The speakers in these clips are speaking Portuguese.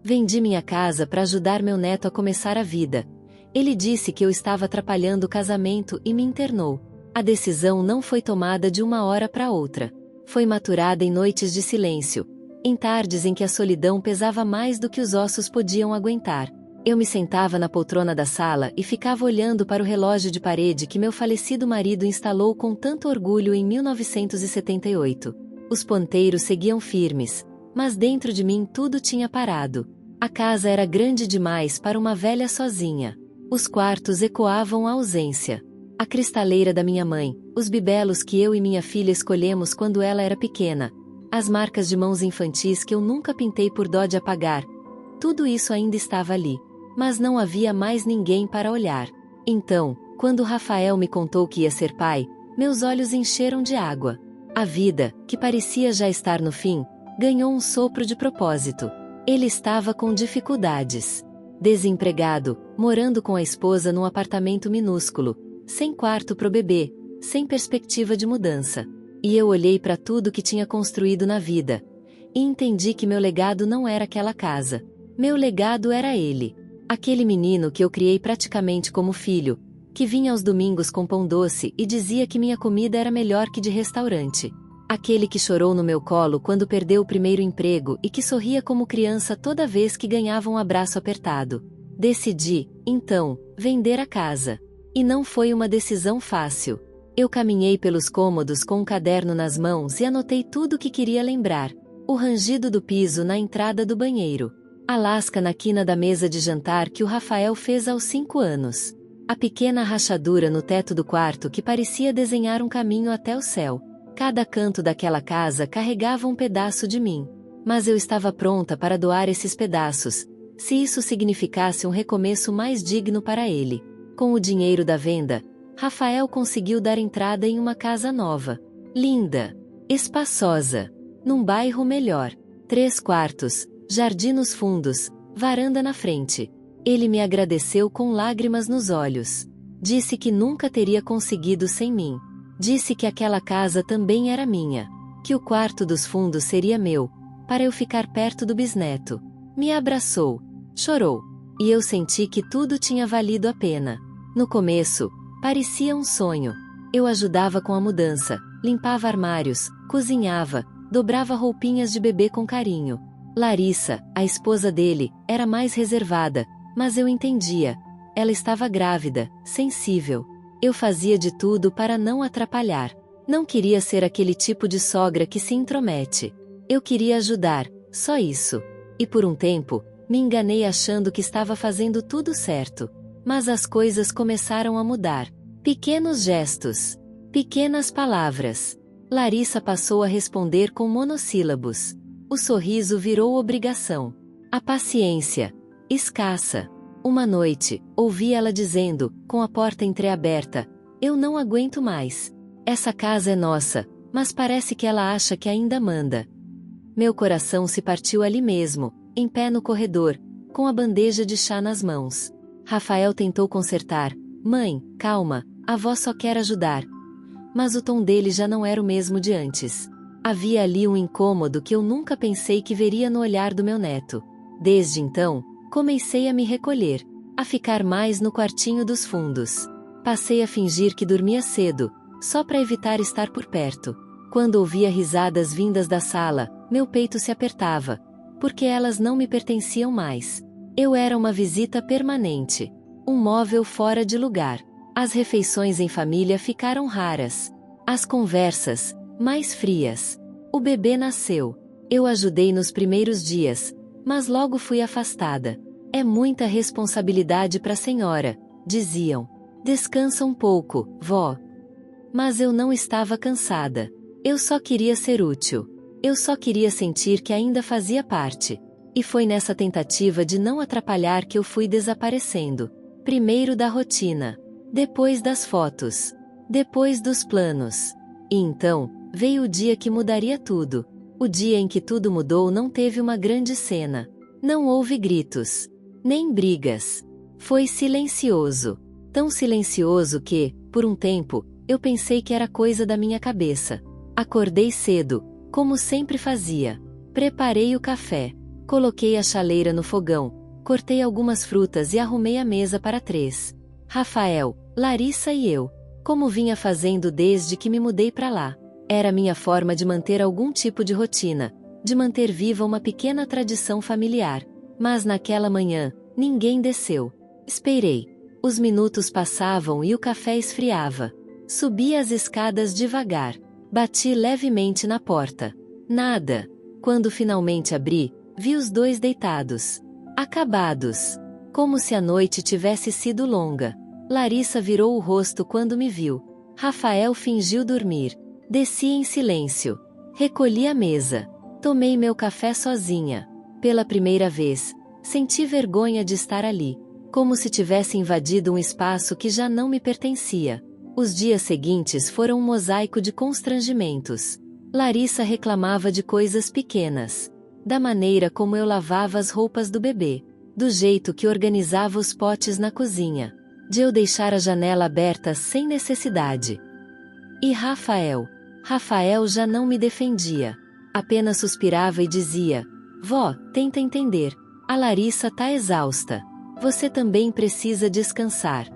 Vendi minha casa para ajudar meu neto a começar a vida. Ele disse que eu estava atrapalhando o casamento e me internou. A decisão não foi tomada de uma hora para outra. Foi maturada em noites de silêncio, em tardes em que a solidão pesava mais do que os ossos podiam aguentar. Eu me sentava na poltrona da sala e ficava olhando para o relógio de parede que meu falecido marido instalou com tanto orgulho em 1978. Os ponteiros seguiam firmes, mas dentro de mim tudo tinha parado. A casa era grande demais para uma velha sozinha. Os quartos ecoavam a ausência. A cristaleira da minha mãe, os bibelos que eu e minha filha escolhemos quando ela era pequena, as marcas de mãos infantis que eu nunca pintei por dó de apagar, tudo isso ainda estava ali. Mas não havia mais ninguém para olhar. Então, quando Rafael me contou que ia ser pai, meus olhos encheram de água. A vida, que parecia já estar no fim, ganhou um sopro de propósito. Ele estava com dificuldades. Desempregado, morando com a esposa num apartamento minúsculo, sem quarto pro bebê, sem perspectiva de mudança. E eu olhei para tudo que tinha construído na vida. E entendi que meu legado não era aquela casa. Meu legado era ele. Aquele menino que eu criei praticamente como filho, que vinha aos domingos com pão doce e dizia que minha comida era melhor que de restaurante. Aquele que chorou no meu colo quando perdeu o primeiro emprego e que sorria como criança toda vez que ganhava um abraço apertado. Decidi, então, vender a casa. E não foi uma decisão fácil. Eu caminhei pelos cômodos com um caderno nas mãos e anotei tudo o que queria lembrar. O rangido do piso na entrada do banheiro. A lasca na quina da mesa de jantar que o Rafael fez aos 5 anos. A pequena rachadura no teto do quarto que parecia desenhar um caminho até o céu. Cada canto daquela casa carregava um pedaço de mim. Mas eu estava pronta para doar esses pedaços, se isso significasse um recomeço mais digno para ele. Com o dinheiro da venda, Rafael conseguiu dar entrada em uma casa nova. Linda. Espaçosa. Num bairro melhor. 3 quartos. Jardim nos fundos, varanda na frente. Ele me agradeceu com lágrimas nos olhos. Disse que nunca teria conseguido sem mim. Disse que aquela casa também era minha. Que o quarto dos fundos seria meu, para eu ficar perto do bisneto. Me abraçou. Chorou. E eu senti que tudo tinha valido a pena. No começo, parecia um sonho. Eu ajudava com a mudança, limpava armários, cozinhava, dobrava roupinhas de bebê com carinho. Larissa, a esposa dele, era mais reservada, mas eu entendia. Ela estava grávida, sensível. Eu fazia de tudo para não atrapalhar. Não queria ser aquele tipo de sogra que se intromete. Eu queria ajudar, só isso. E por um tempo, me enganei achando que estava fazendo tudo certo. Mas as coisas começaram a mudar. Pequenos gestos. Pequenas palavras. Larissa passou a responder com monossílabos. O sorriso virou obrigação. A paciência. Escassa. Uma noite, ouvi ela dizendo, com a porta entreaberta: "Eu não aguento mais. Essa casa é nossa, mas parece que ela acha que ainda manda." Meu coração se partiu ali mesmo, em pé no corredor, com a bandeja de chá nas mãos. Rafael tentou consertar. "Mãe, calma, a avó só quer ajudar." Mas o tom dele já não era o mesmo de antes. Havia ali um incômodo que eu nunca pensei que veria no olhar do meu neto. Desde então, comecei a me recolher, a ficar mais no quartinho dos fundos. Passei a fingir que dormia cedo, só para evitar estar por perto. Quando ouvia risadas vindas da sala, meu peito se apertava, porque elas não me pertenciam mais. Eu era uma visita permanente, um móvel fora de lugar. As refeições em família ficaram raras. As conversas, mais frias. O bebê nasceu. Eu ajudei nos primeiros dias, mas logo fui afastada. "É muita responsabilidade para a senhora", diziam. "Descansa um pouco, vó." Mas eu não estava cansada. Eu só queria ser útil. Eu só queria sentir que ainda fazia parte. E foi nessa tentativa de não atrapalhar que eu fui desaparecendo. Primeiro da rotina. Depois das fotos. Depois dos planos. E então, veio o dia que mudaria tudo. O dia em que tudo mudou não teve uma grande cena. Não houve gritos. Nem brigas. Foi silencioso. Tão silencioso que, por um tempo, eu pensei que era coisa da minha cabeça. Acordei cedo, como sempre fazia. Preparei o café. Coloquei a chaleira no fogão, cortei algumas frutas e arrumei a mesa para 3. Rafael, Larissa e eu. Como vinha fazendo desde que me mudei para lá. Era minha forma de manter algum tipo de rotina, de manter viva uma pequena tradição familiar. Mas naquela manhã, ninguém desceu. Esperei. Os minutos passavam e o café esfriava. Subi as escadas devagar. Bati levemente na porta. Nada. Quando finalmente abri, vi os dois deitados. Acabados. Como se a noite tivesse sido longa. Larissa virou o rosto quando me viu. Rafael fingiu dormir. Desci em silêncio. Recolhi a mesa. Tomei meu café sozinha. Pela primeira vez, senti vergonha de estar ali. Como se tivesse invadido um espaço que já não me pertencia. Os dias seguintes foram um mosaico de constrangimentos. Larissa reclamava de coisas pequenas. Da maneira como eu lavava as roupas do bebê. Do jeito que organizava os potes na cozinha. De eu deixar a janela aberta sem necessidade. E Rafael já não me defendia. Apenas suspirava e dizia: Vó, tenta entender. A Larissa tá exausta. Você também precisa descansar.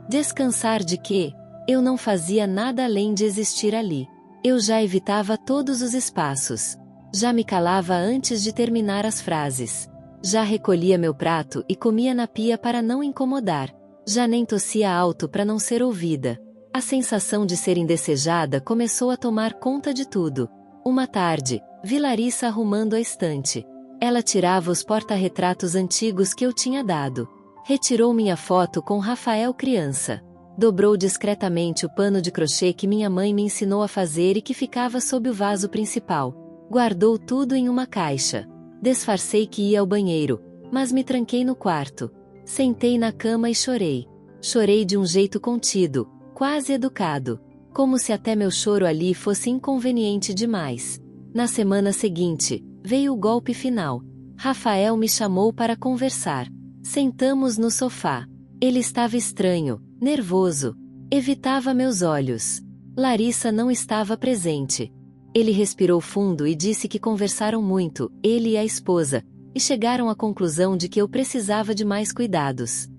Descansar de quê? Eu não fazia nada além de existir ali. Eu já evitava todos os espaços. Já me calava antes de terminar as frases. Já recolhia meu prato e comia na pia para não incomodar. Já nem tossia alto para não ser ouvida. A sensação de ser indesejada começou a tomar conta de tudo. Uma tarde, vi Larissa arrumando a estante. Ela tirava os porta-retratos antigos que eu tinha dado. Retirou minha foto com Rafael criança. Dobrou discretamente o pano de crochê que minha mãe me ensinou a fazer e que ficava sob o vaso principal. Guardou tudo em uma caixa. Disfarcei que ia ao banheiro, mas me tranquei no quarto. Sentei na cama e chorei. Chorei de um jeito contido, quase educado. Como se até meu choro ali fosse inconveniente demais. Na semana seguinte, veio o golpe final. Rafael me chamou para conversar. Sentamos no sofá. Ele estava estranho, nervoso. Evitava meus olhos. Larissa não estava presente. Ele respirou fundo e disse que conversaram muito, ele e a esposa, e chegaram à conclusão de que eu precisava de mais cuidados.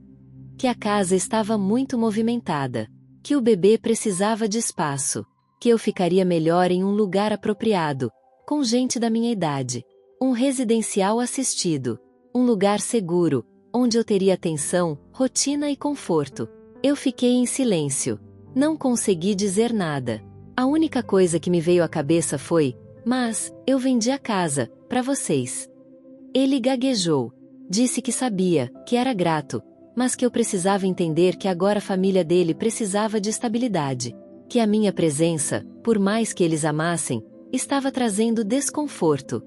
Que a casa estava muito movimentada. Que o bebê precisava de espaço. Que eu ficaria melhor em um lugar apropriado, com gente da minha idade. Um residencial assistido. Um lugar seguro, onde eu teria atenção, rotina e conforto. Eu fiquei em silêncio. Não consegui dizer nada. A única coisa que me veio à cabeça foi: mas, eu vendi a casa, para vocês. Ele gaguejou. Disse que sabia, que era grato, mas que eu precisava entender que agora a família dele precisava de estabilidade. Que a minha presença, por mais que eles amassem, estava trazendo desconforto.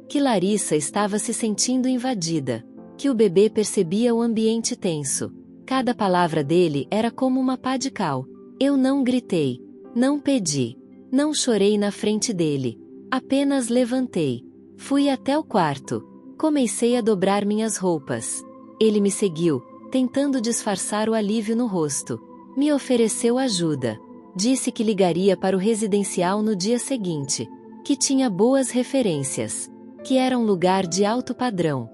Que Larissa estava se sentindo invadida. Que o bebê percebia o ambiente tenso. Cada palavra dele era como uma pá de cal. Eu não gritei. Não pedi. Não chorei na frente dele. Apenas levantei. Fui até o quarto. Comecei a dobrar minhas roupas. Ele me seguiu, tentando disfarçar o alívio no rosto. Me ofereceu ajuda. Disse que ligaria para o residencial no dia seguinte. Que tinha boas referências. Que era um lugar de alto padrão.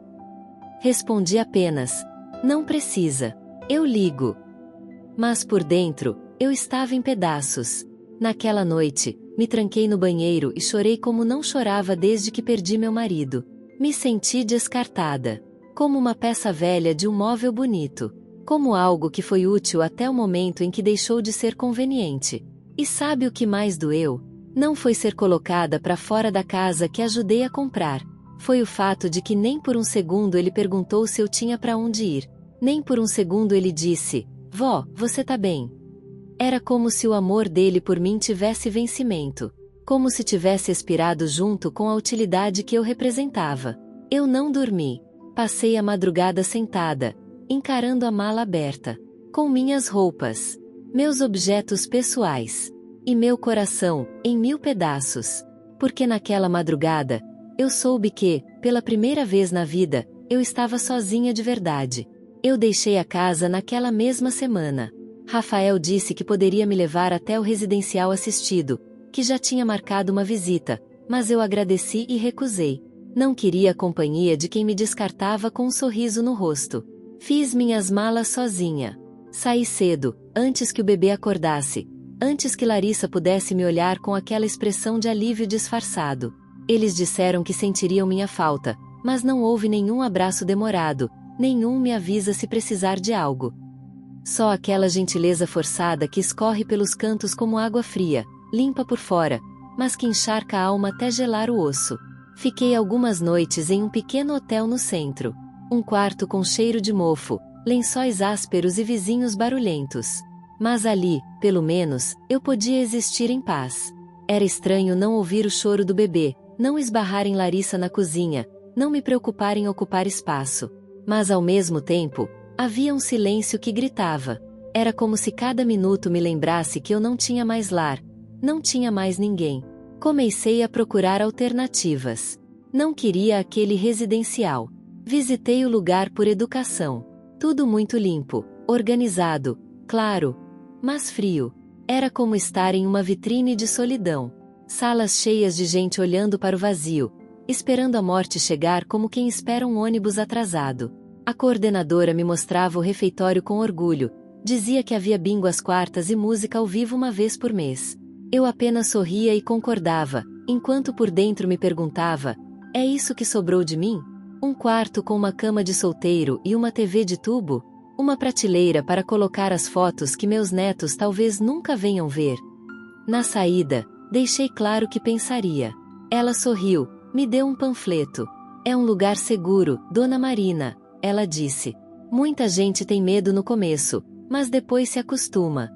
Respondi apenas: não precisa. Eu ligo. Mas por dentro, eu estava em pedaços. Naquela noite, me tranquei no banheiro e chorei como não chorava desde que perdi meu marido. Me senti descartada. Como uma peça velha de um móvel bonito. Como algo que foi útil até o momento em que deixou de ser conveniente. E sabe o que mais doeu? Não foi ser colocada para fora da casa que ajudei a comprar. Foi o fato de que nem por um segundo ele perguntou se eu tinha para onde ir. Nem por um segundo ele disse: Vó, você tá bem? Era como se o amor dele por mim tivesse vencimento. Como se tivesse expirado junto com a utilidade que eu representava. Eu não dormi. Passei a madrugada sentada, encarando a mala aberta. Com minhas roupas. Meus objetos pessoais. E meu coração, em 1000 pedaços. Porque naquela madrugada, eu soube que, pela primeira vez na vida, eu estava sozinha de verdade. Eu deixei a casa naquela mesma semana. Rafael disse que poderia me levar até o residencial assistido, que já tinha marcado uma visita, mas eu agradeci e recusei. Não queria a companhia de quem me descartava com um sorriso no rosto. Fiz minhas malas sozinha. Saí cedo, antes que o bebê acordasse, antes que Larissa pudesse me olhar com aquela expressão de alívio disfarçado. Eles disseram que sentiriam minha falta, mas não houve nenhum abraço demorado, nenhum me avisa se precisar de algo. Só aquela gentileza forçada que escorre pelos cantos como água fria, limpa por fora, mas que encharca a alma até gelar o osso. Fiquei algumas noites em um pequeno hotel no centro. Um quarto com cheiro de mofo, lençóis ásperos e vizinhos barulhentos. Mas ali, pelo menos, eu podia existir em paz. Era estranho não ouvir o choro do bebê, não esbarrar em Larissa na cozinha, não me preocupar em ocupar espaço. Mas ao mesmo tempo, havia um silêncio que gritava. Era como se cada minuto me lembrasse que eu não tinha mais lar, não tinha mais ninguém. Comecei a procurar alternativas. Não queria aquele residencial. Visitei o lugar por educação. Tudo muito limpo, organizado, claro, mas frio. Era como estar em uma vitrine de solidão. Salas cheias de gente olhando para o vazio, esperando a morte chegar como quem espera um ônibus atrasado. A coordenadora me mostrava o refeitório com orgulho, dizia que havia bingo às quartas e música ao vivo uma vez por mês. Eu apenas sorria e concordava, enquanto por dentro me perguntava: é isso que sobrou de mim? Um quarto com uma cama de solteiro e uma TV de tubo? Uma prateleira para colocar as fotos que meus netos talvez nunca venham ver? Na saída, deixei claro que pensaria. Ela sorriu, me deu um panfleto. É um lugar seguro, Dona Marina, ela disse. Muita gente tem medo no começo, mas depois se acostuma.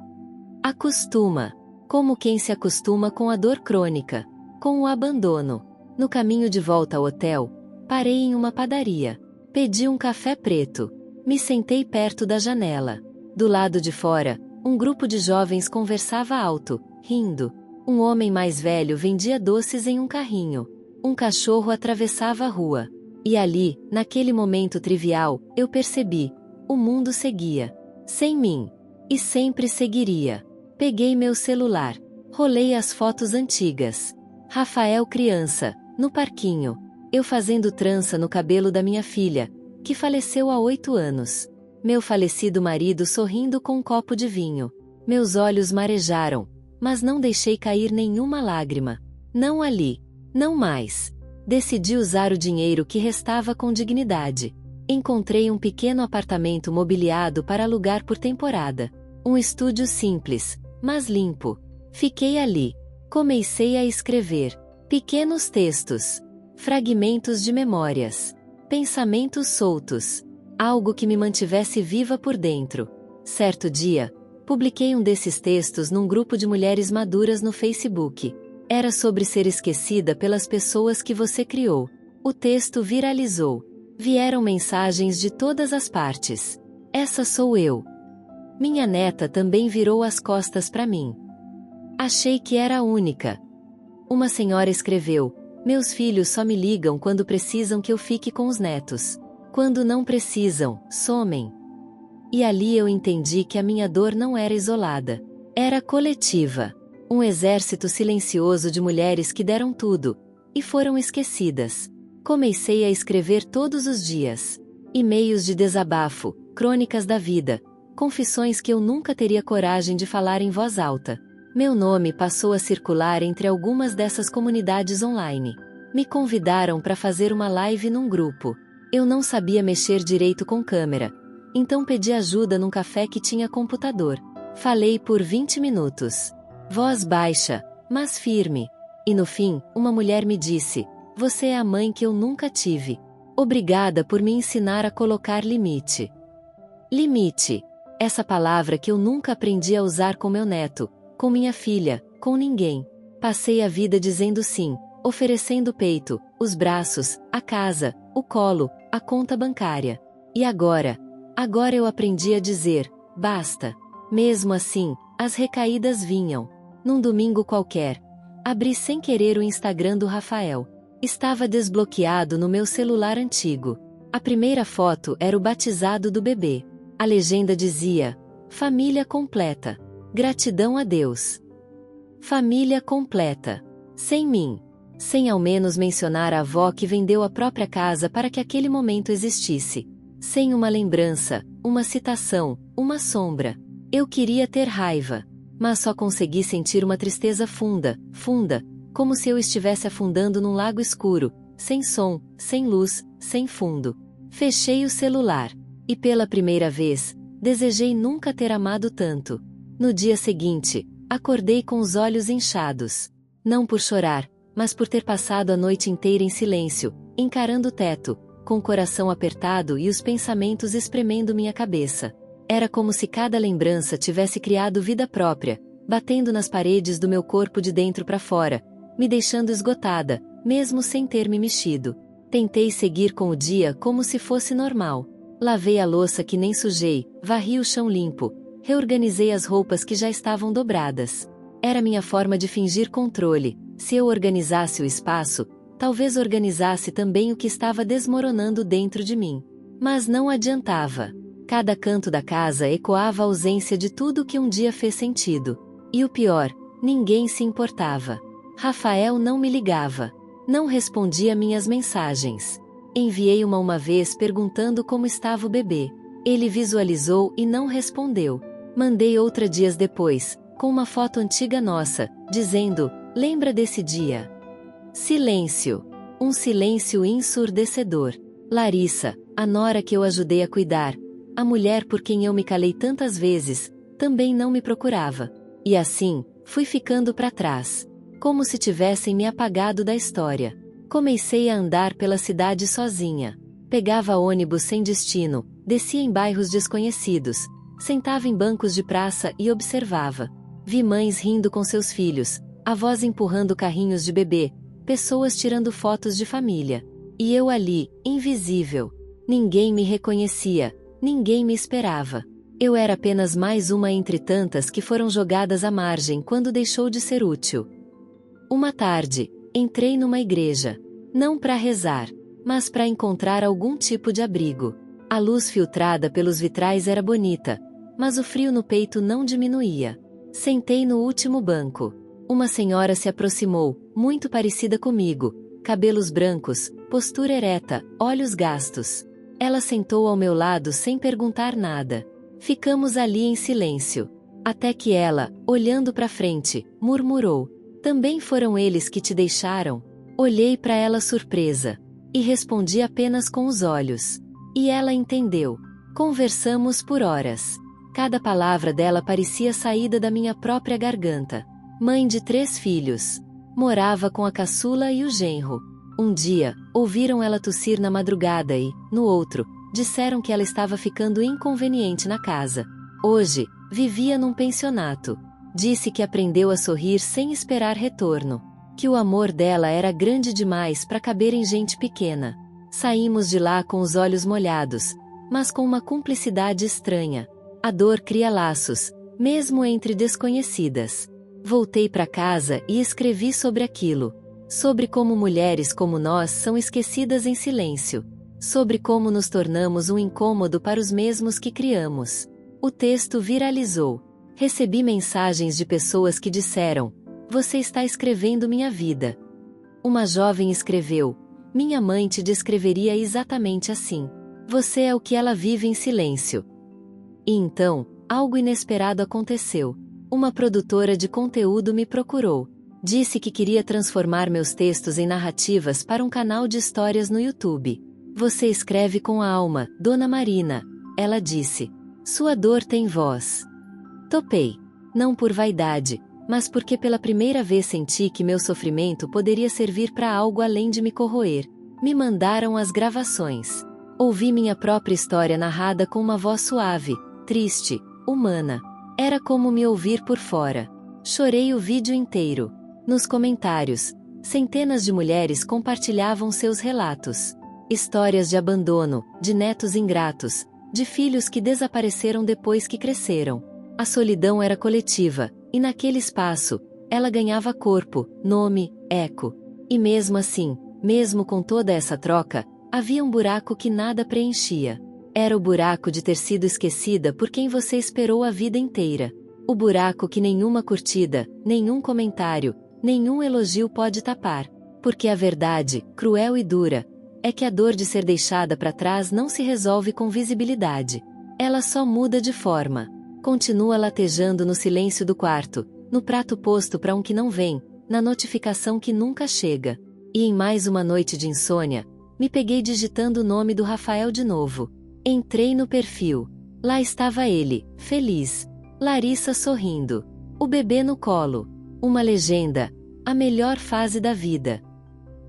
Acostuma. Como quem se acostuma com a dor crônica, com o abandono. No caminho de volta ao hotel, parei em uma padaria. Pedi um café preto. Me sentei perto da janela. Do lado de fora, um grupo de jovens conversava alto, rindo. Um homem mais velho vendia doces em um carrinho. Um cachorro atravessava a rua. E ali, naquele momento trivial, eu percebi: o mundo seguia. Sem mim. E sempre seguiria. Peguei meu celular. Rolei as fotos antigas. Rafael criança, no parquinho. Eu fazendo trança no cabelo da minha filha, que faleceu há 8 anos. Meu falecido marido sorrindo com um copo de vinho. Meus olhos marejaram, mas não deixei cair nenhuma lágrima. Não ali. Não mais. Decidi usar o dinheiro que restava com dignidade. Encontrei um pequeno apartamento mobiliado para alugar por temporada. Um estúdio simples, mas limpo. Fiquei ali. Comecei a escrever. Pequenos textos. Fragmentos de memórias. Pensamentos soltos. Algo que me mantivesse viva por dentro. Certo dia, publiquei um desses textos num grupo de mulheres maduras no Facebook. Era sobre ser esquecida pelas pessoas que você criou. O texto viralizou. Vieram mensagens de todas as partes. Essa sou eu. Minha neta também virou as costas para mim. Achei que era a única. Uma senhora escreveu: meus filhos só me ligam quando precisam que eu fique com os netos. Quando não precisam, somem. E ali eu entendi que a minha dor não era isolada. Era coletiva. Um exército silencioso de mulheres que deram tudo, e foram esquecidas. Comecei a escrever todos os dias. E-mails de desabafo, crônicas da vida, confissões que eu nunca teria coragem de falar em voz alta. Meu nome passou a circular entre algumas dessas comunidades online. Me convidaram para fazer uma live num grupo. Eu não sabia mexer direito com câmera, então pedi ajuda num café que tinha computador. Falei por 20 minutos. Voz baixa, mas firme. E no fim, uma mulher me disse: você é a mãe que eu nunca tive. Obrigada por me ensinar a colocar limite. Limite. Essa palavra que eu nunca aprendi a usar com meu neto, com minha filha, com ninguém. Passei a vida dizendo sim, oferecendo o peito, os braços, a casa, o colo, a conta bancária. E agora? Agora eu aprendi a dizer: basta. Mesmo assim, as recaídas vinham. Num domingo qualquer, abri sem querer o Instagram do Rafael. Estava desbloqueado no meu celular antigo. A primeira foto era o batizado do bebê. A legenda dizia: família completa. Gratidão a Deus. Família completa. Sem mim. sem ao menos mencionar a avó que vendeu a própria casa para que aquele momento existisse. Sem uma lembrança, uma citação, uma sombra. Eu queria ter raiva, mas só consegui sentir uma tristeza funda, funda, como se eu estivesse afundando num lago escuro, sem som, sem luz, sem fundo. Fechei o celular. E pela primeira vez, desejei nunca ter amado tanto. No dia seguinte, acordei com os olhos inchados. Não por chorar, mas por ter passado a noite inteira em silêncio, encarando o teto, com o coração apertado e os pensamentos espremendo minha cabeça. Era como se cada lembrança tivesse criado vida própria, batendo nas paredes do meu corpo de dentro para fora, me deixando esgotada, mesmo sem ter me mexido. Tentei seguir com o dia como se fosse normal. Lavei a louça que nem sujei, varri o chão limpo, reorganizei as roupas que já estavam dobradas. Era minha forma de fingir controle. Se eu organizasse o espaço, talvez organizasse também o que estava desmoronando dentro de mim. Mas não adiantava. Cada canto da casa ecoava a ausência de tudo que um dia fez sentido. E o pior, ninguém se importava. Rafael não me ligava. Não respondia minhas mensagens. Enviei uma vez perguntando como estava o bebê. Ele visualizou e não respondeu. Mandei outra dias depois, com uma foto antiga nossa, dizendo: lembra desse dia? Silêncio. Um silêncio ensurdecedor. Larissa, a nora que eu ajudei a cuidar, a mulher por quem eu me calei tantas vezes, também não me procurava. E assim, fui ficando para trás. Como se tivessem me apagado da história. Comecei a andar pela cidade sozinha. Pegava ônibus sem destino, descia em bairros desconhecidos, sentava em bancos de praça e observava. Vi mães rindo com seus filhos, avós empurrando carrinhos de bebê, pessoas tirando fotos de família. E eu ali, invisível. Ninguém me reconhecia, ninguém me esperava. Eu era apenas mais uma entre tantas que foram jogadas à margem quando deixou de ser útil. Uma tarde, entrei numa igreja. Não para rezar, mas para encontrar algum tipo de abrigo. A luz filtrada pelos vitrais era bonita, mas o frio no peito não diminuía. Sentei no último banco. Uma senhora se aproximou, muito parecida comigo, cabelos brancos, postura ereta, olhos gastos. Ela sentou ao meu lado sem perguntar nada. Ficamos ali em silêncio. Até que ela, olhando para frente, murmurou: também foram eles que te deixaram? Olhei para ela surpresa. E respondi apenas com os olhos. E ela entendeu. Conversamos por horas. Cada palavra dela parecia saída da minha própria garganta. Mãe de 3 filhos. Morava com a caçula e o genro. Um dia, ouviram ela tossir na madrugada e, no outro, disseram que ela estava ficando inconveniente na casa. Hoje, vivia num pensionato. Disse que aprendeu a sorrir sem esperar retorno. Que o amor dela era grande demais para caber em gente pequena. Saímos de lá com os olhos molhados, mas com uma cumplicidade estranha. A dor cria laços, mesmo entre desconhecidas. Voltei para casa e escrevi sobre aquilo. Sobre como mulheres como nós são esquecidas em silêncio. Sobre como nos tornamos um incômodo para os mesmos que criamos. O texto viralizou. Recebi mensagens de pessoas que disseram: você está escrevendo minha vida. Uma jovem escreveu: minha mãe te descreveria exatamente assim. Você é o que ela vive em silêncio. E então, algo inesperado aconteceu. Uma produtora de conteúdo me procurou. Disse que queria transformar meus textos em narrativas para um canal de histórias no YouTube. Você escreve com a alma, Dona Marina, ela disse. Sua dor tem voz. Topei. Não por vaidade, mas porque pela primeira vez senti que meu sofrimento poderia servir para algo além de me corroer. Me mandaram as gravações. Ouvi minha própria história narrada com uma voz suave, triste, humana. Era como me ouvir por fora. Chorei o vídeo inteiro. Nos comentários, centenas de mulheres compartilhavam seus relatos. Histórias de abandono, de netos ingratos, de filhos que desapareceram depois que cresceram. A solidão era coletiva, e naquele espaço, ela ganhava corpo, nome, eco. E mesmo assim, mesmo com toda essa troca, havia um buraco que nada preenchia. Era o buraco de ter sido esquecida por quem você esperou a vida inteira. O buraco que nenhuma curtida, nenhum comentário, nenhum elogio pode tapar. Porque a verdade, cruel e dura, é que a dor de ser deixada para trás não se resolve com visibilidade. Ela só muda de forma. Continua latejando no silêncio do quarto, no prato posto para um que não vem, na notificação que nunca chega. E em mais uma noite de insônia, me peguei digitando o nome do Rafael de novo. Entrei no perfil. Lá estava ele, feliz. Larissa sorrindo. O bebê no colo. Uma legenda. A melhor fase da vida.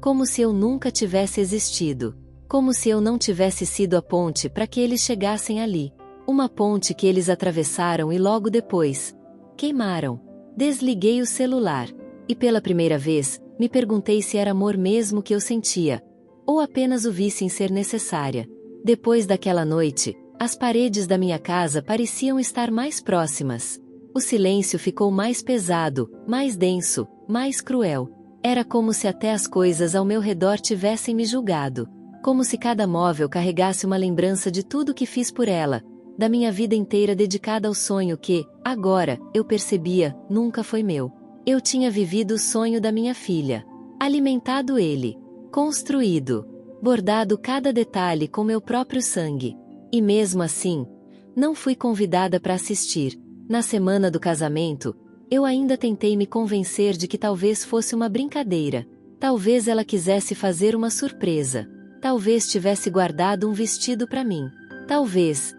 Como se eu nunca tivesse existido. Como se eu não tivesse sido a ponte para que eles chegassem ali. Uma ponte que eles atravessaram e logo depois queimaram. Desliguei o celular. E pela primeira vez, me perguntei se era amor mesmo que eu sentia. Ou apenas o vício em ser necessária. Depois daquela noite, as paredes da minha casa pareciam estar mais próximas. O silêncio ficou mais pesado, mais denso, mais cruel. Era como se até as coisas ao meu redor tivessem me julgado. Como se cada móvel carregasse uma lembrança de tudo que fiz por ela, da minha vida inteira dedicada ao sonho que, agora, eu percebia, nunca foi meu. Eu tinha vivido o sonho da minha filha. Alimentado ele. Construído. Bordado cada detalhe com meu próprio sangue. E mesmo assim, não fui convidada para assistir. Na semana do casamento, eu ainda tentei me convencer de que talvez fosse uma brincadeira. Talvez ela quisesse fazer uma surpresa. Talvez tivesse guardado um vestido para mim. Talvez.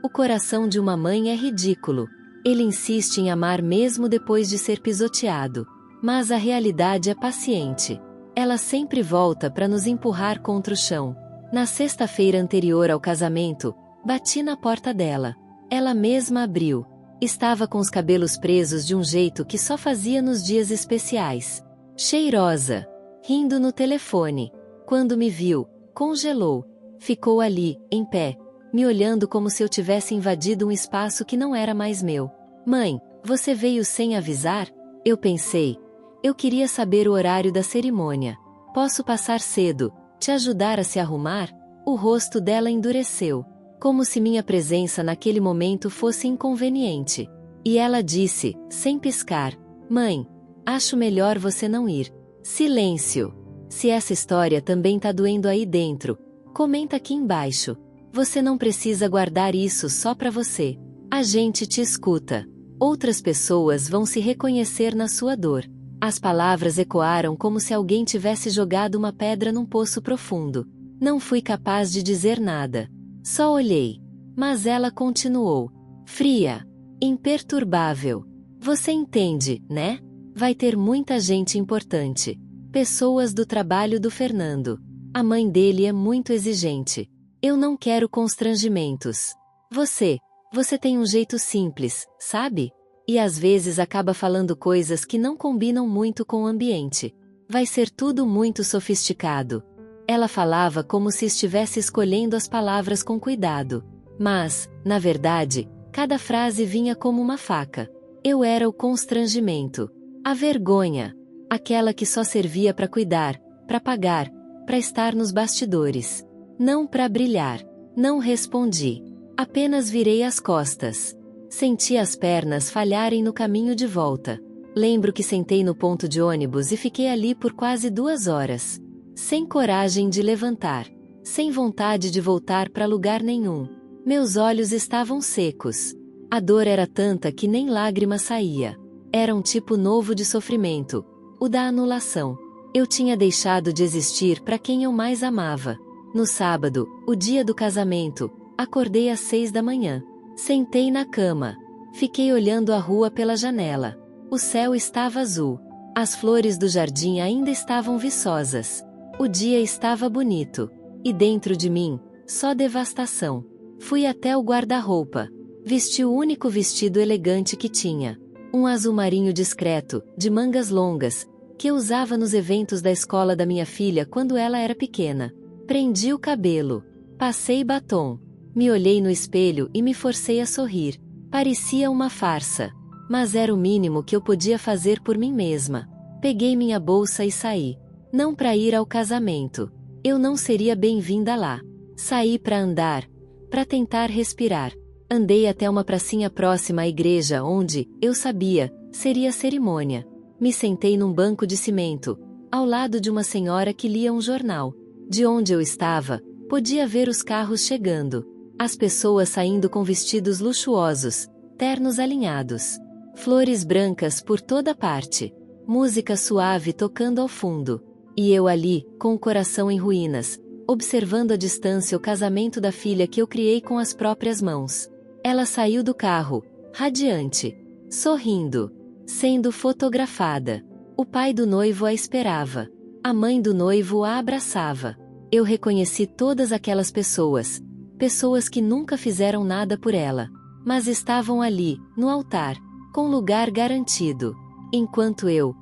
O coração de uma mãe é ridículo. Ele insiste em amar mesmo depois de ser pisoteado. Mas a realidade é paciente. Ela sempre volta para nos empurrar contra o chão. Na sexta-feira anterior ao casamento, bati na porta dela. Ela mesma abriu. Estava com os cabelos presos de um jeito que só fazia nos dias especiais. Cheirosa. Rindo no telefone. Quando me viu, congelou. Ficou ali, em pé, me olhando como se eu tivesse invadido um espaço que não era mais meu. Mãe, você veio sem avisar? Eu pensei. Eu queria saber o horário da cerimônia. Posso passar cedo, te ajudar a se arrumar? O rosto dela endureceu. Como se minha presença naquele momento fosse inconveniente. E ela disse, sem piscar: Mãe, acho melhor você não ir. Silêncio. Se essa história também tá doendo aí dentro, comenta aqui embaixo. Você não precisa guardar isso só pra você. A gente te escuta. Outras pessoas vão se reconhecer na sua dor. As palavras ecoaram como se alguém tivesse jogado uma pedra num poço profundo. Não fui capaz de dizer nada. Só olhei. Mas ela continuou. Fria. Imperturbável. Você entende, né? Vai ter muita gente importante. Pessoas do trabalho do Fernando. A mãe dele é muito exigente. Eu não quero constrangimentos. Você tem um jeito simples, sabe? E às vezes acaba falando coisas que não combinam muito com o ambiente. Vai ser tudo muito sofisticado. Ela falava como se estivesse escolhendo as palavras com cuidado. Mas, na verdade, cada frase vinha como uma faca. Eu era o constrangimento. A vergonha. Aquela que só servia para cuidar, para pagar, para estar nos bastidores. Não para brilhar. Não respondi. Apenas virei as costas. Senti as pernas falharem no caminho de volta. Lembro que sentei no ponto de ônibus e fiquei ali por quase 2 horas. Sem coragem de levantar. Sem vontade de voltar para lugar nenhum. Meus olhos estavam secos. A dor era tanta que nem lágrima saía. Era um tipo novo de sofrimento. O da anulação. Eu tinha deixado de existir para quem eu mais amava. No sábado, o dia do casamento, acordei às 6 da manhã. Sentei na cama. Fiquei olhando a rua pela janela. O céu estava azul. As flores do jardim ainda estavam viçosas. O dia estava bonito. E dentro de mim, só devastação. Fui até o guarda-roupa. Vesti o único vestido elegante que tinha. Um azul marinho discreto, de mangas longas, que eu usava nos eventos da escola da minha filha quando ela era pequena. Prendi o cabelo. Passei batom. Me olhei no espelho e me forcei a sorrir. Parecia uma farsa. Mas era o mínimo que eu podia fazer por mim mesma. Peguei minha bolsa e saí. Não para ir ao casamento. Eu não seria bem-vinda lá. Saí para andar. Para tentar respirar. Andei até uma pracinha próxima à igreja onde, eu sabia, seria a cerimônia. Me sentei num banco de cimento, ao lado de uma senhora que lia um jornal. De onde eu estava, podia ver os carros chegando, as pessoas saindo com vestidos luxuosos, ternos alinhados, flores brancas por toda parte, música suave tocando ao fundo. E eu ali, com o coração em ruínas, observando à distância o casamento da filha que eu criei com as próprias mãos. Ela saiu do carro, radiante, sorrindo, sendo fotografada. O pai do noivo a esperava. A mãe do noivo a abraçava. Eu reconheci todas aquelas pessoas, pessoas que nunca fizeram nada por ela, mas estavam ali, no altar, com lugar garantido. Enquanto eu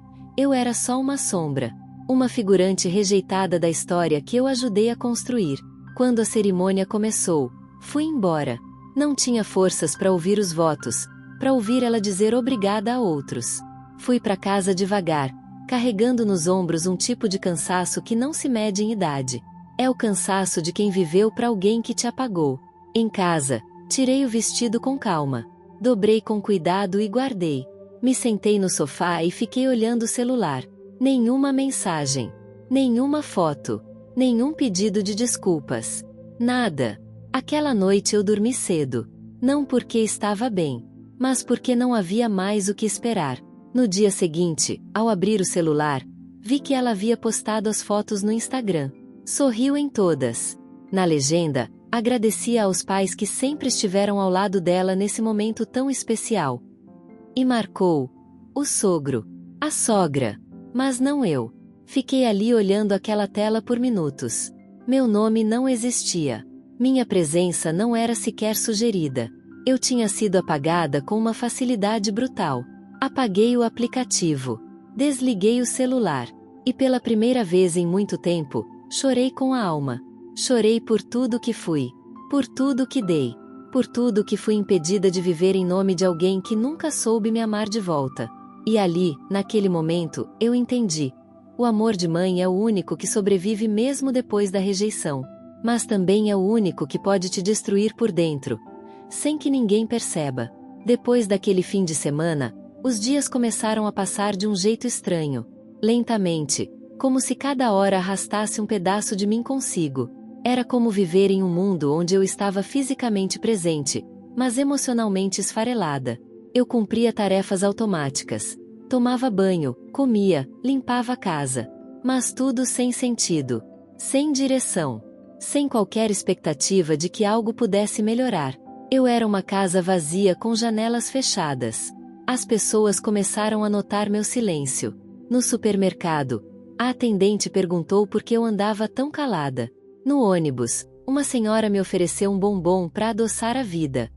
era só uma sombra, uma figurante rejeitada da história que eu ajudei a construir. Quando a cerimônia começou, fui embora. Não tinha forças para ouvir os votos, para ouvir ela dizer obrigada a outros. Fui para casa devagar, carregando nos ombros um tipo de cansaço que não se mede em idade. É o cansaço de quem viveu para alguém que te apagou. Em casa, tirei o vestido com calma, dobrei com cuidado e guardei. Me sentei no sofá e fiquei olhando o celular. Nenhuma mensagem, nenhuma foto, nenhum pedido de desculpas. Nada. Aquela noite eu dormi cedo. Não porque estava bem, mas porque não havia mais o que esperar. No dia seguinte, ao abrir o celular, vi que ela havia postado as fotos no Instagram. Sorriu em todas. Na legenda, agradecia aos pais que sempre estiveram ao lado dela nesse momento tão especial. E marcou o sogro, a sogra, mas não eu. Fiquei ali olhando aquela tela por minutos. Meu nome não existia. Minha presença não era sequer sugerida. Eu tinha sido apagada com uma facilidade brutal. Apaguei o aplicativo. Desliguei o celular. E pela primeira vez em muito tempo, chorei com a alma. Chorei por tudo que fui. Por tudo que dei. Por tudo que fui impedida de viver em nome de alguém que nunca soube me amar de volta. E ali, naquele momento, eu entendi. O amor de mãe é o único que sobrevive mesmo depois da rejeição. Mas também é o único que pode te destruir por dentro, sem que ninguém perceba. Depois daquele fim de semana, os dias começaram a passar de um jeito estranho. Lentamente, como se cada hora arrastasse um pedaço de mim consigo. Era como viver em um mundo onde eu estava fisicamente presente, mas emocionalmente esfarelada. Eu cumpria tarefas automáticas. Tomava banho, comia, limpava a casa. Mas tudo sem sentido. Sem direção. Sem qualquer expectativa de que algo pudesse melhorar. Eu era uma casa vazia com janelas fechadas. As pessoas começaram a notar meu silêncio. No supermercado, a atendente perguntou por que eu andava tão calada. No ônibus, uma senhora me ofereceu um bombom para adoçar a vida.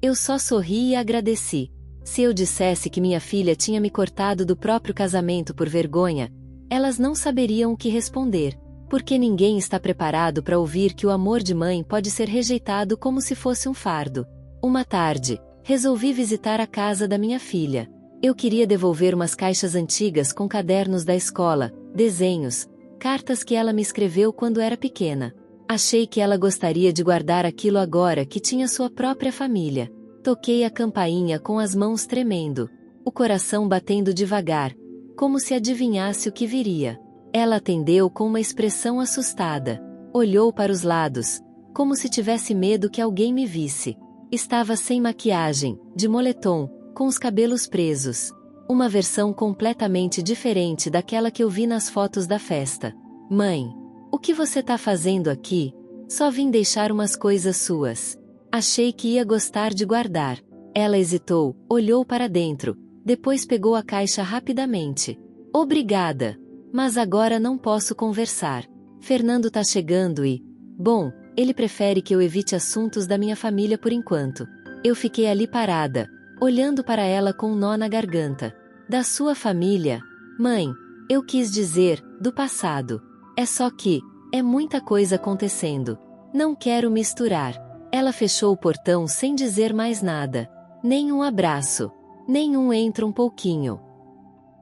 Eu só sorri e agradeci. Se eu dissesse que minha filha tinha me cortado do próprio casamento por vergonha, elas não saberiam o que responder. Porque ninguém está preparado para ouvir que o amor de mãe pode ser rejeitado como se fosse um fardo. Uma tarde, resolvi visitar a casa da minha filha. Eu queria devolver umas caixas antigas com cadernos da escola, desenhos, cartas que ela me escreveu quando era pequena. Achei que ela gostaria de guardar aquilo agora que tinha sua própria família. Toquei a campainha com as mãos tremendo, o coração batendo devagar, como se adivinhasse o que viria. Ela atendeu com uma expressão assustada. Olhou para os lados, como se tivesse medo que alguém me visse. Estava sem maquiagem, de moletom, com os cabelos presos. Uma versão completamente diferente daquela que eu vi nas fotos da festa. Mãe, o que você tá fazendo aqui? Só vim deixar umas coisas suas. Achei que ia gostar de guardar. Ela hesitou, olhou para dentro, depois pegou a caixa rapidamente. Obrigada. Mas agora não posso conversar. Fernando tá chegando e... Bom, ele prefere que eu evite assuntos da minha família por enquanto. Eu fiquei ali parada, olhando para ela com um nó na garganta. Da sua família? Mãe, eu quis dizer, do passado. É só que, é muita coisa acontecendo. Não quero misturar. Ela fechou o portão sem dizer mais nada. Nem um abraço. Nem um entra um pouquinho.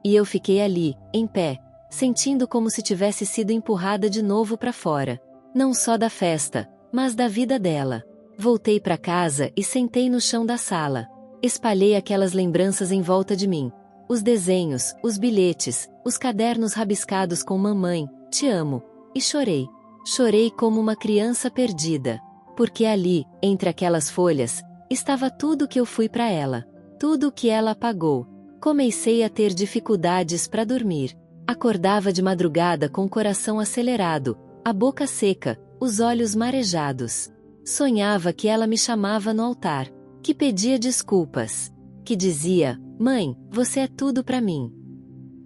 E eu fiquei ali, em pé, sentindo como se tivesse sido empurrada de novo para fora. Não só da festa, mas da vida dela. Voltei para casa e sentei no chão da sala. Espalhei aquelas lembranças em volta de mim. os desenhos, os bilhetes, os cadernos rabiscados com mamãe, te amo, e chorei. Chorei como uma criança perdida. Porque ali, entre aquelas folhas, estava tudo que eu fui para ela. Tudo o que ela apagou. Comecei a ter dificuldades para dormir. Acordava de madrugada com o coração acelerado, a boca seca, os olhos marejados. Sonhava que ela me chamava no altar, que pedia desculpas, que dizia, mãe, você é tudo para mim.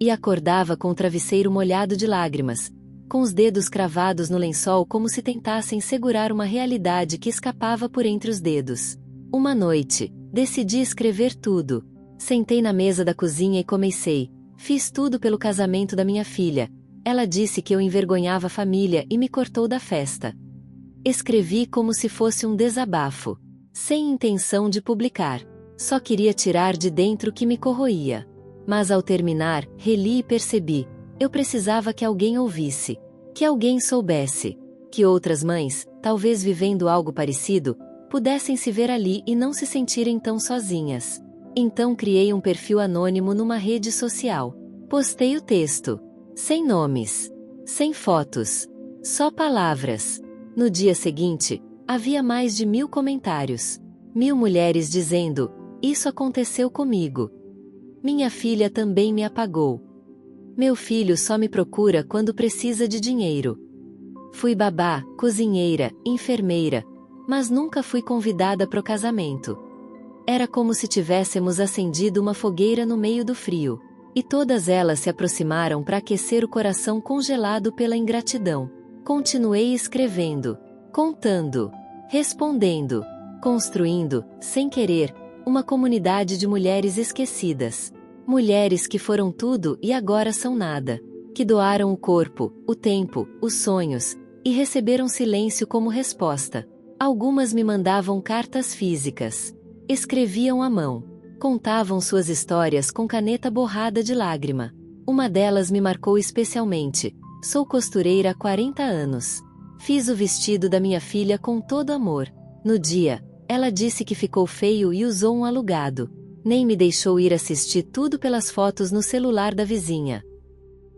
E acordava com o travesseiro molhado de lágrimas, com os dedos cravados no lençol como se tentassem segurar uma realidade que escapava por entre os dedos. Uma noite, decidi escrever tudo. Sentei na mesa da cozinha e comecei. Fiz tudo pelo casamento da minha filha. Ela disse que eu envergonhava a família e me cortou da festa. Escrevi como se fosse um desabafo. Sem intenção de publicar. Só queria tirar de dentro o que me corroía. Mas ao terminar, reli e percebi. Eu precisava que alguém ouvisse. Que alguém soubesse. Que outras mães, talvez vivendo algo parecido, pudessem se ver ali e não se sentirem tão sozinhas. Então criei um perfil anônimo numa rede social. Postei o texto. Sem nomes. Sem fotos. Só palavras. No dia seguinte, havia mais de 1000 comentários. 1000 mulheres dizendo, isso aconteceu comigo. Minha filha também me apagou. Meu filho só me procura quando precisa de dinheiro. Fui babá, cozinheira, enfermeira, mas nunca fui convidada pro casamento. Era como se tivéssemos acendido uma fogueira no meio do frio. E todas elas se aproximaram para aquecer o coração congelado pela ingratidão. Continuei escrevendo, contando, respondendo, construindo, sem querer, uma comunidade de mulheres esquecidas. Mulheres que foram tudo e agora são nada. Que doaram o corpo, o tempo, os sonhos, e receberam silêncio como resposta. Algumas me mandavam cartas físicas. Escreviam à mão. Contavam suas histórias com caneta borrada de lágrima. Uma delas me marcou especialmente. Sou costureira há 40 anos. Fiz o vestido da minha filha com todo amor. No dia, ela disse que ficou feio e usou um alugado. Nem me deixou ir assistir tudo pelas fotos no celular da vizinha.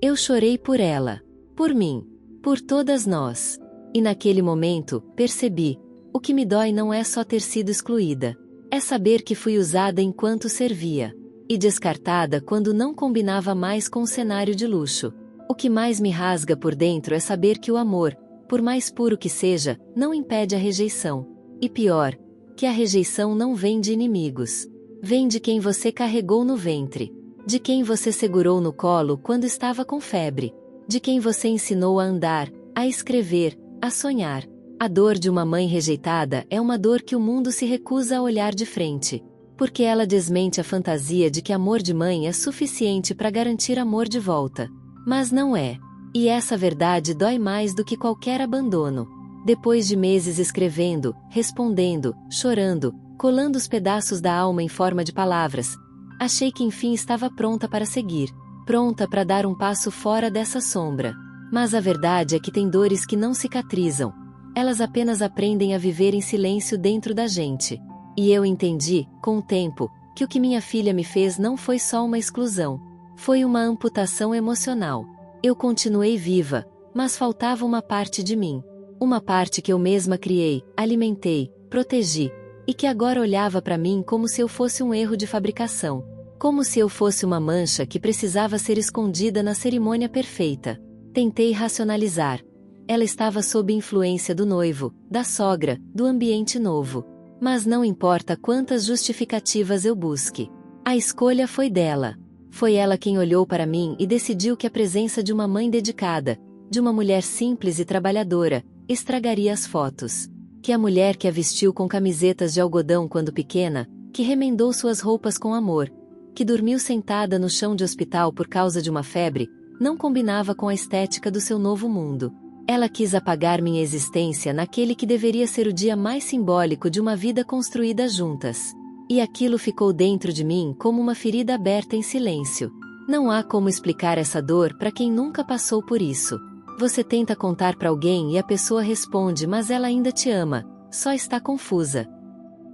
Eu chorei por ela. Por mim. Por todas nós. E naquele momento, percebi. O que me dói não é só ter sido excluída. É saber que fui usada enquanto servia. E descartada quando não combinava mais com o cenário de luxo. O que mais me rasga por dentro é saber que o amor, por mais puro que seja, não impede a rejeição. E pior, que a rejeição não vem de inimigos. Vem de quem você carregou no ventre. De quem você segurou no colo quando estava com febre. De quem você ensinou a andar, a escrever, a sonhar. A dor de uma mãe rejeitada é uma dor que o mundo se recusa a olhar de frente. Porque ela desmente a fantasia de que amor de mãe é suficiente para garantir amor de volta. Mas não é. E essa verdade dói mais do que qualquer abandono. Depois de meses escrevendo, respondendo, chorando, colando os pedaços da alma em forma de palavras, achei que enfim estava pronta para seguir. Pronta para dar um passo fora dessa sombra. Mas a verdade é que tem dores que não cicatrizam. Elas apenas aprendem a viver em silêncio dentro da gente. E eu entendi, com o tempo, que o que minha filha me fez não foi só uma exclusão. Foi uma amputação emocional. Eu continuei viva, mas faltava uma parte de mim. Uma parte que eu mesma criei, alimentei, protegi, e que agora olhava para mim como se eu fosse um erro de fabricação. Como se eu fosse uma mancha que precisava ser escondida na cerimônia perfeita. Tentei racionalizar. Ela estava sob influência do noivo, da sogra, do ambiente novo. Mas não importa quantas justificativas eu busque. A escolha foi dela. Foi ela quem olhou para mim e decidiu que a presença de uma mãe dedicada, de uma mulher simples e trabalhadora, estragaria as fotos. Que a mulher que a vestiu com camisetas de algodão quando pequena, que remendou suas roupas com amor, que dormiu sentada no chão de hospital por causa de uma febre, não combinava com a estética do seu novo mundo. Ela quis apagar minha existência naquele que deveria ser o dia mais simbólico de uma vida construída juntas. E aquilo ficou dentro de mim como uma ferida aberta em silêncio. Não há como explicar essa dor para quem nunca passou por isso. Você tenta contar para alguém e a pessoa responde, mas ela ainda te ama, só está confusa.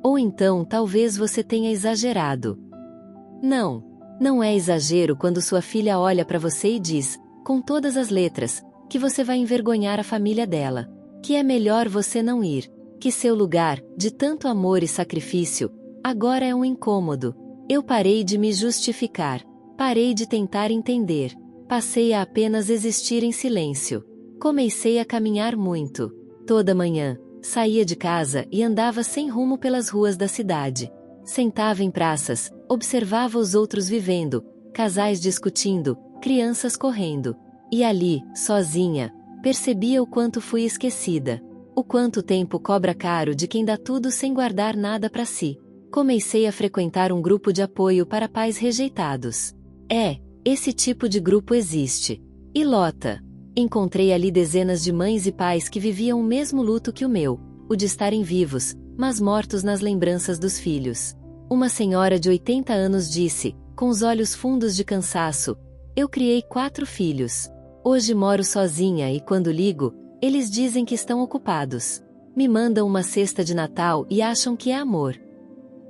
Ou então talvez você tenha exagerado. Não, Não é exagero quando sua filha olha para você e diz, com todas as letras, que você vai envergonhar a família dela, que é melhor você não ir, que seu lugar, de tanto amor e sacrifício, agora é um incômodo. Eu parei de me justificar, parei de tentar entender, passei a apenas existir em silêncio. Comecei a caminhar muito. Toda manhã, saía de casa e andava sem rumo pelas ruas da cidade. Sentava em praças, observava os outros vivendo, casais discutindo, crianças correndo. E ali, sozinha, percebia o quanto fui esquecida. O quanto o tempo cobra caro de quem dá tudo sem guardar nada para si. Comecei a frequentar um grupo de apoio para pais rejeitados. Esse tipo de grupo existe. E lota. Encontrei ali dezenas de mães e pais que viviam o mesmo luto que o meu, o de estarem vivos, mas mortos nas lembranças dos filhos. Uma senhora de 80 anos disse, com os olhos fundos de cansaço, eu criei 4 filhos. Hoje moro sozinha e quando ligo, eles dizem que estão ocupados. Me mandam uma cesta de Natal e acham que é amor.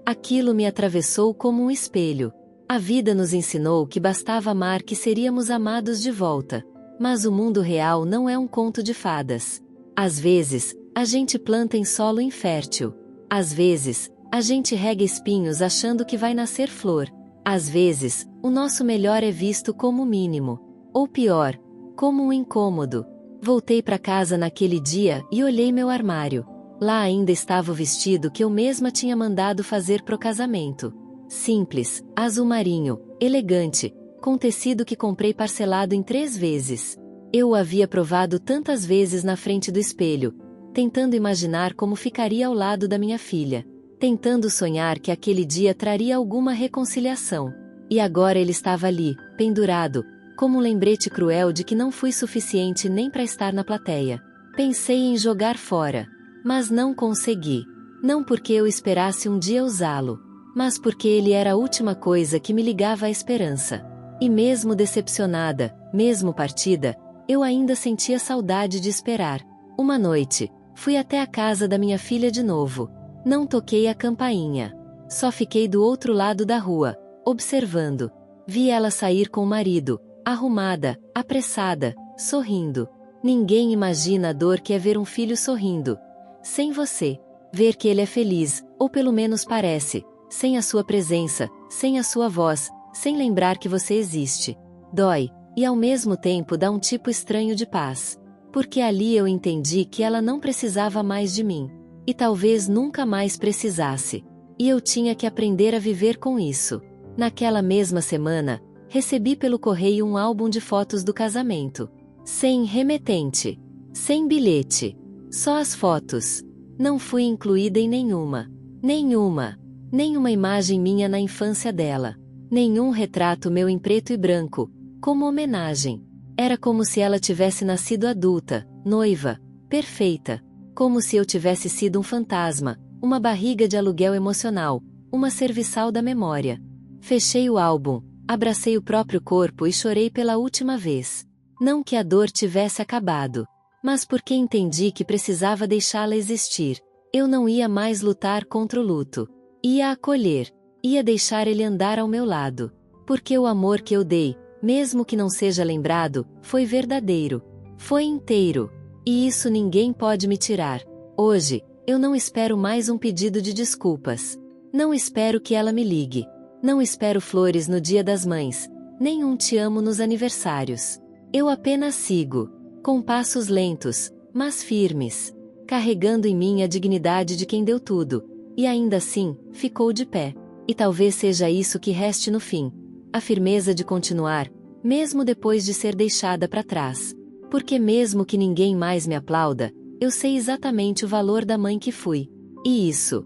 Aquilo me atravessou como um espelho. A vida nos ensinou que bastava amar que seríamos amados de volta. Mas o mundo real não é um conto de fadas. Às vezes, a gente planta em solo infértil. Às vezes, a gente rega espinhos achando que vai nascer flor. Às vezes, o nosso melhor é visto como mínimo. Ou pior, como um incômodo. Voltei para casa naquele dia e olhei meu armário. Lá ainda estava o vestido que eu mesma tinha mandado fazer pro casamento. Simples, azul marinho, elegante, com tecido que comprei parcelado em 3 vezes. Eu o havia provado tantas vezes na frente do espelho, tentando imaginar como ficaria ao lado da minha filha, tentando sonhar que aquele dia traria alguma reconciliação. E agora ele estava ali, pendurado, como um lembrete cruel de que não fui suficiente nem para estar na plateia. Pensei em jogar fora, mas não consegui. Não porque eu esperasse um dia usá-lo, mas porque ele era a última coisa que me ligava à esperança. E mesmo decepcionada, mesmo partida, eu ainda sentia saudade de esperar. Uma noite, fui até a casa da minha filha de novo. Não toquei a campainha. Só fiquei do outro lado da rua, observando. Vi ela sair com o marido, arrumada, apressada, sorrindo. Ninguém imagina a dor que é ver um filho sorrindo. Sem você. Ver que ele é feliz, ou pelo menos parece, sem a sua presença, sem a sua voz, sem lembrar que você existe. Dói, e ao mesmo tempo dá um tipo estranho de paz. Porque ali eu entendi que ela não precisava mais de mim. E talvez nunca mais precisasse. E eu tinha que aprender a viver com isso. Naquela mesma semana, recebi pelo correio um álbum de fotos do casamento. Sem remetente. Sem bilhete. Só as fotos. Não fui incluída em nenhuma. Nenhuma. Nenhuma imagem minha na infância dela. Nenhum retrato meu em preto e branco, como homenagem. Era como se ela tivesse nascido adulta, noiva, perfeita. Como se eu tivesse sido um fantasma, uma barriga de aluguel emocional, uma serviçal da memória. Fechei o álbum, abracei o próprio corpo e chorei pela última vez. Não que a dor tivesse acabado, mas porque entendi que precisava deixá-la existir. Eu não ia mais lutar contra o luto. Ia acolher. Ia deixar ele andar ao meu lado. Porque o amor que eu dei, mesmo que não seja lembrado, foi verdadeiro. Foi inteiro. E isso ninguém pode me tirar. Hoje, eu não espero mais um pedido de desculpas. Não espero que ela me ligue. Não espero flores no Dia das Mães. Nem um te amo nos aniversários. Eu apenas sigo. Com passos lentos, mas firmes. Carregando em mim a dignidade de quem deu tudo. E ainda assim, ficou de pé. E talvez seja isso que reste no fim. A firmeza de continuar, mesmo depois de ser deixada para trás. Porque mesmo que ninguém mais me aplauda, eu sei exatamente o valor da mãe que fui. E isso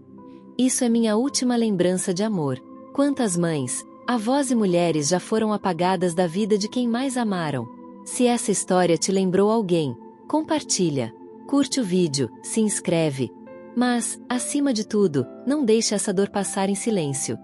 é minha última lembrança de amor. Quantas mães, avós e mulheres já foram apagadas da vida de quem mais amaram? Se essa história te lembrou alguém, compartilha. Curte o vídeo, se inscreve. Mas, acima de tudo, não deixe essa dor passar em silêncio.